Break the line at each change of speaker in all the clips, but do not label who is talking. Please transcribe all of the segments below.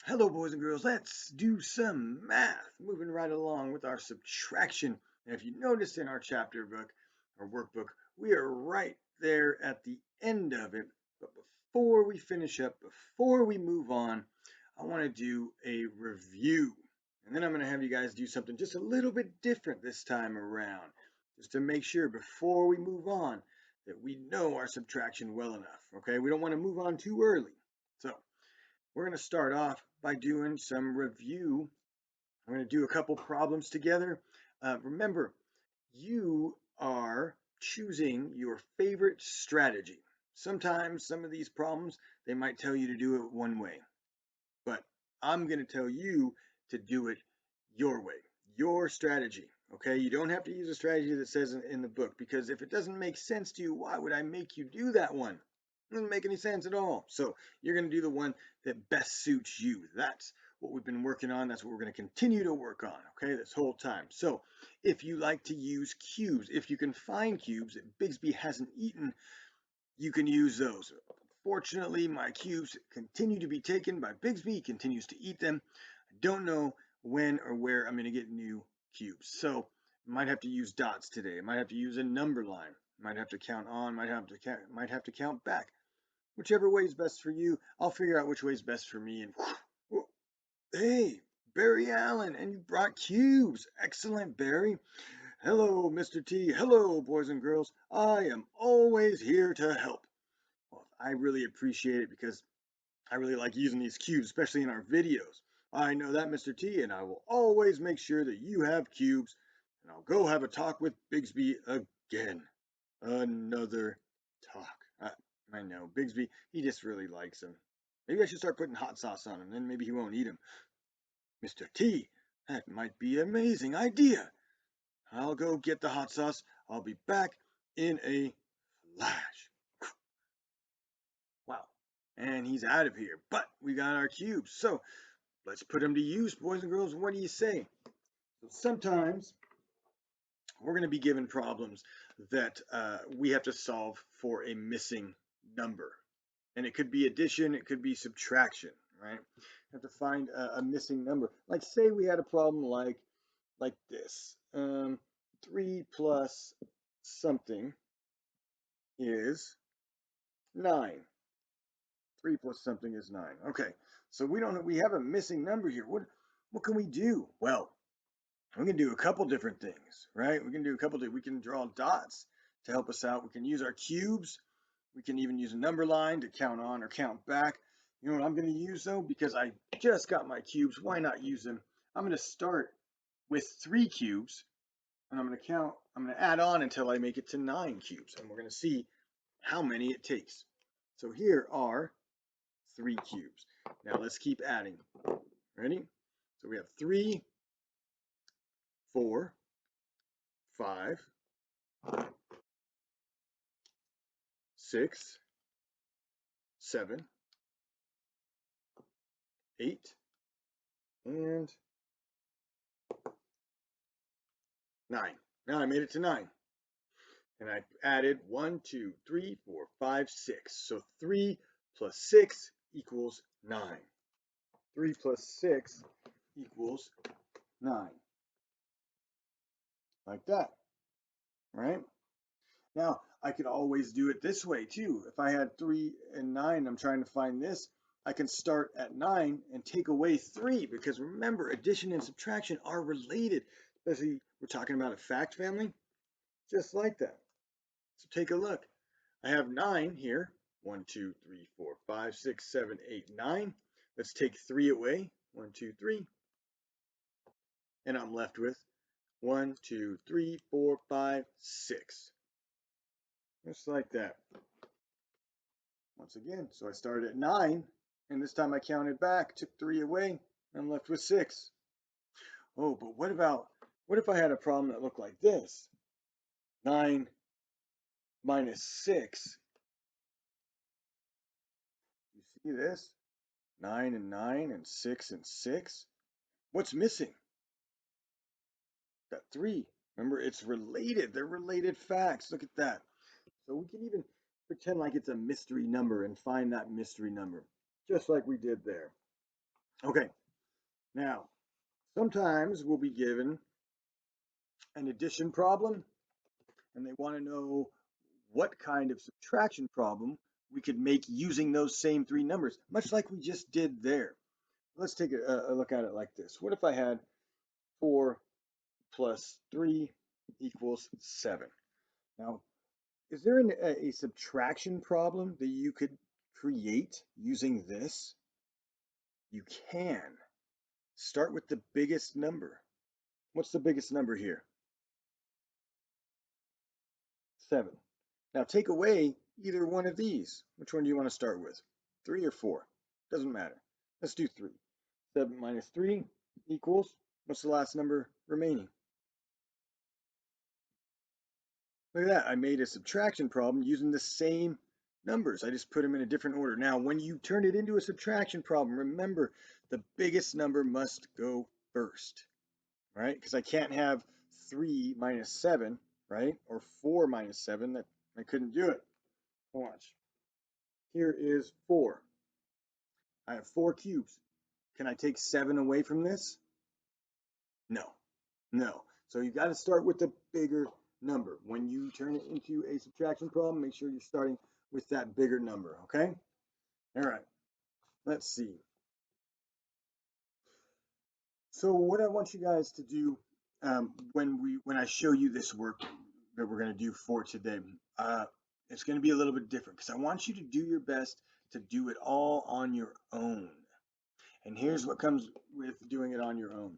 Hello, boys and girls. Let's do some math. Moving right along with our subtraction. And if you notice in our chapter book or workbook, we are right there at the end of it. But before we finish up, before we move on, I want to do a review. And then I'm going to have you guys do something just a little bit different this time around, just to make sure before we move on that we know our subtraction well enough. Okay, we don't want to move on too early. So, we're going to start off by doing some review. I'm going to do a couple problems together. Remember, you are choosing your favorite strategy. Sometimes some of these problems, they might tell you to do it one way, but I'm going to tell you to do it your way, your strategy. Okay, you don't have to use a strategy that says in the book, because if it doesn't make sense to you, why would I make you do that one? It doesn't make any sense at all. So you're going to do the one that best suits you. That's what we've been working on. That's what we're going to continue to work on, okay, this whole time. So if you like to use cubes, if you can find cubes that Bigsby hasn't eaten, you can use those. Fortunately, my cubes continue to be taken by Bigsby. He continues to eat them. I don't know when or where I'm going to get new cubes. So I might have to use dots today. I might have to use a number line. Might have to count on, might have to count back. Whichever way is best for you, I'll figure out which way is best for me. And hey, Barry Allen, and you brought cubes. Excellent, Barry. Hello, Mr. T. Hello, boys and girls. I am always here to help. Well, I really appreciate it because I really like using these cubes, especially in our videos. I know that, Mr. T, and I will always make sure that you have cubes. And I'll go have a talk with Bigsby again. Another talk. I know, Bigsby, he just really likes him. Maybe I should start putting hot sauce on him, then maybe he won't eat him. Mr. T, that might be an amazing idea. I'll go get the hot sauce. I'll be back in a flash. Wow. And he's out of here. But we got our cubes. So let's put them to use, boys and girls. What do you say? So sometimes we're going to be given problems that we have to solve for a missing number. And it could be addition, it could be subtraction, right? You have to find a missing number. Like say we had a problem like this. 3 plus something is 9. 3 plus something is 9. Okay, so we have a missing number here. What can we do? Well, we can do a couple different things, right? We can draw dots to help us out. We can use our cubes. We can even use a number line to count on or count back. You know what I'm going to use though? Because I just got my cubes, why not use them? I'm going to start with 3 cubes, and I'm going to add on until I make it to 9 cubes, and we're going to see how many it takes. So here are 3 cubes. Now let's keep adding. Ready? So we have 3, 4, 5, 6, 7, 8, and 9. Now I made it to 9. And I added 1, 2, 3, 4, 5, 6. So 3 plus 6 equals 9. 3 plus 6 equals 9. Like that, right? Now, I could always do it this way too. If I had 3 and 9, I'm trying to find this, I can start at 9 and take away 3, because remember, addition and subtraction are related, especially we're talking about a fact family, just like that. So take a look. I have 9 here. 1, 2, 3, 4, 5, 6, 7, 8, 9. Let's take 3 away. 1, 2, 3. And I'm left with 1, 2, 3, 4, 5, 6. Just like that. Once again, so I started at 9, and this time I counted back, took 3 away, and I'm left with 6. Oh, but what if I had a problem that looked like this? 9 minus 6. You see this? 9 and 9 and 6 and 6. What's missing? Got 3. Remember, it's related. They're related facts. Look at that. So we can even pretend like it's a mystery number and find that mystery number, just like we did there. Okay, now sometimes we'll be given an addition problem and they want to know what kind of subtraction problem we could make using those same three numbers, much like we just did there. Let's take a look at it like this. What if I had 4 plus 3 equals 7? Now, is there a subtraction problem that you could create using this? You can. Start with the biggest number. What's the biggest number here? 7. Now take away either one of these. Which one do you want to start with? 3 or 4? Doesn't matter. Let's do 3. 7 minus 3 equals, what's the last number remaining? Look at that. I made a subtraction problem using the same numbers. I just put them in a different order. Now, when you turn it into a subtraction problem, remember the biggest number must go first, right? Because I can't have 3 minus 7, right? Or 4 minus 7. That I couldn't do it. Watch. Here is 4. I have 4 cubes. Can I take 7 away from this? No. No. So you've got to start with the bigger number. When you turn it into a subtraction problem, make sure you're starting with that bigger number, okay? All right. Let's see. So what I want you guys to do when I show you this work that we're going to do for today, it's going to be a little bit different because I want you to do your best to do it all on your own. And here's what comes with doing it on your own.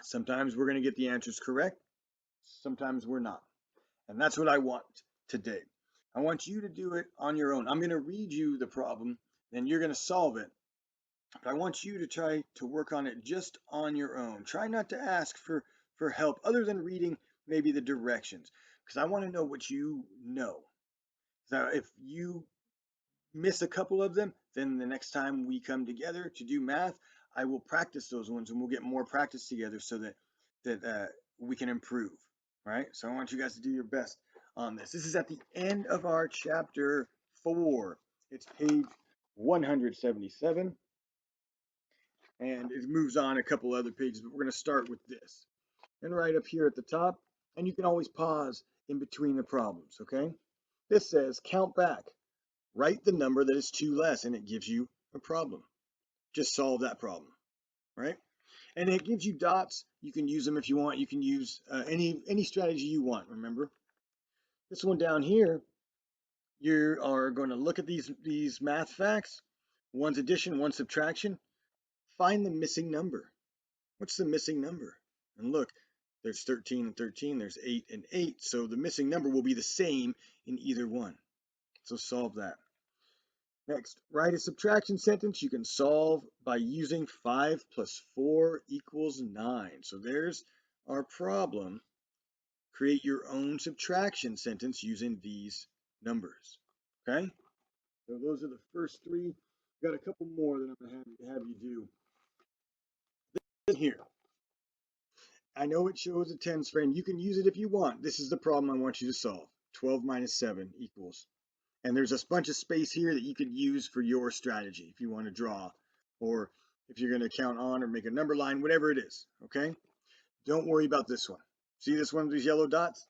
Sometimes we're going to get the answers correct. Sometimes we're not. And that's what I want today. I want you to do it on your own. I'm going to read you the problem, then you're going to solve it. But I want you to try to work on it just on your own. Try not to ask for help other than reading maybe the directions, because I want to know what you know. So if you miss a couple of them, then the next time we come together to do math, I will practice those ones and we'll get more practice together so that we can improve. Right? So I want you guys to do your best on this. This is at the end of our chapter 4. It's page 177 and it moves on a couple other pages, but we're going to start with this. And right up here at the top, and you can always pause in between the problems, okay? This says count back. Write the number that is 2 less, and it gives you a problem. Just solve that problem, right? And it gives you dots. You can use them if you want. You can use any strategy you want, remember? This one down here, you are going to look at these math facts. One's addition, one's subtraction. Find the missing number. What's the missing number? And look, there's 13 and 13, there's 8 and 8. So the missing number will be the same in either one. So solve that. Next, write a subtraction sentence you can solve by using 5 plus 4 equals 9. So there's our problem. Create your own subtraction sentence using these numbers. Okay? So those are the first 3. Got a couple more that I'm going to have you do. This here. I know it shows a tens frame. You can use it if you want. This is the problem I want you to solve. 12 minus 7 equals. And there's a bunch of space here that you could use for your strategy if you want to draw, or if you're going to count on or make a number line, whatever it is, okay? Don't worry about this one. See this one with these yellow dots?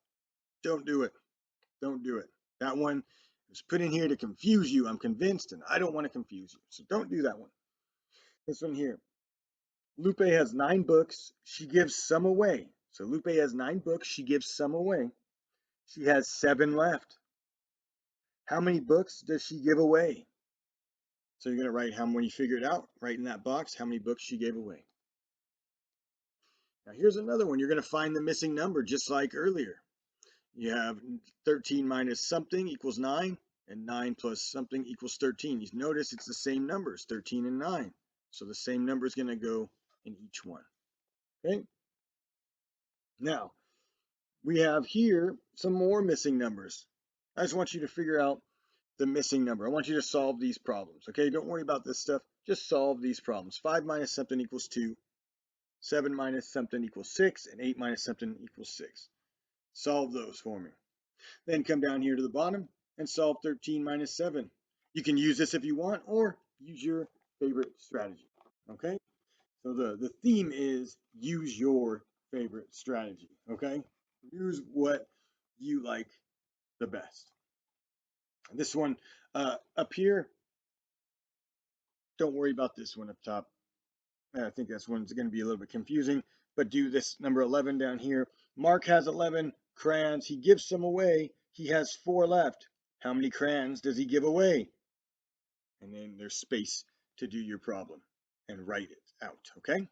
Don't do it. Don't do it. That one is put in here to confuse you, I'm convinced, and I don't want to confuse you. So don't do that one. This one here. Lupe has 9 books. She gives some away. So Lupe has 9 books. She gives some away. She has 7 left. How many books does she give away? So you're going to write when you figure it out, write in that box how many books she gave away. Now here's another one. You're going to find the missing number just like earlier. You have 13 minus something equals 9, and 9 plus something equals 13. You notice it's the same numbers, 13 and 9. So the same number is going to go in each one. Okay? Now, we have here some more missing numbers. I just want you to figure out the missing number. I want you to solve these problems, okay? Don't worry about this stuff. Just solve these problems. 5 minus something equals 2. 7 minus something equals 6. And 8 minus something equals 6. Solve those for me. Then come down here to the bottom and solve 13 minus 7. You can use this if you want, or use your favorite strategy. Okay, so the theme is use your favorite strategy. Okay, use what you like the best. This one up here, don't worry about this one up top. I think this one's going to be a little bit confusing, but do this number 11 down here. Mark has 11 crayons. He gives some away. He has 4 left. How many crayons does he give away? And then there's space to do your problem and write it out, okay?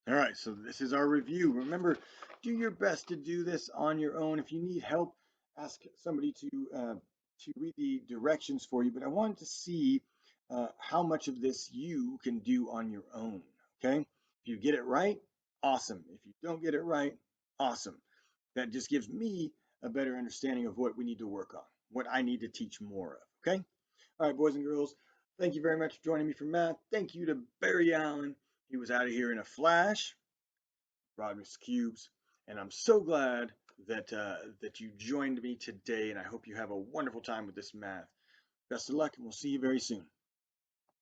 All right, so this is our review. Remember, do your best to do this on your own. If you need help, ask somebody to read the directions for you. But I wanted to see how much of this you can do on your own. Okay, if you get it right, awesome. If you don't get it right, awesome. That just gives me a better understanding of what we need to work on, what I need to teach more of. Okay. All right, boys and girls, thank you very much for joining me for math. Thank you to Barry Allen. He was out of here in a flash, Rubik's Cubes, and I'm so glad that you joined me today, and I hope you have a wonderful time with this math. Best of luck, and we'll see you very soon.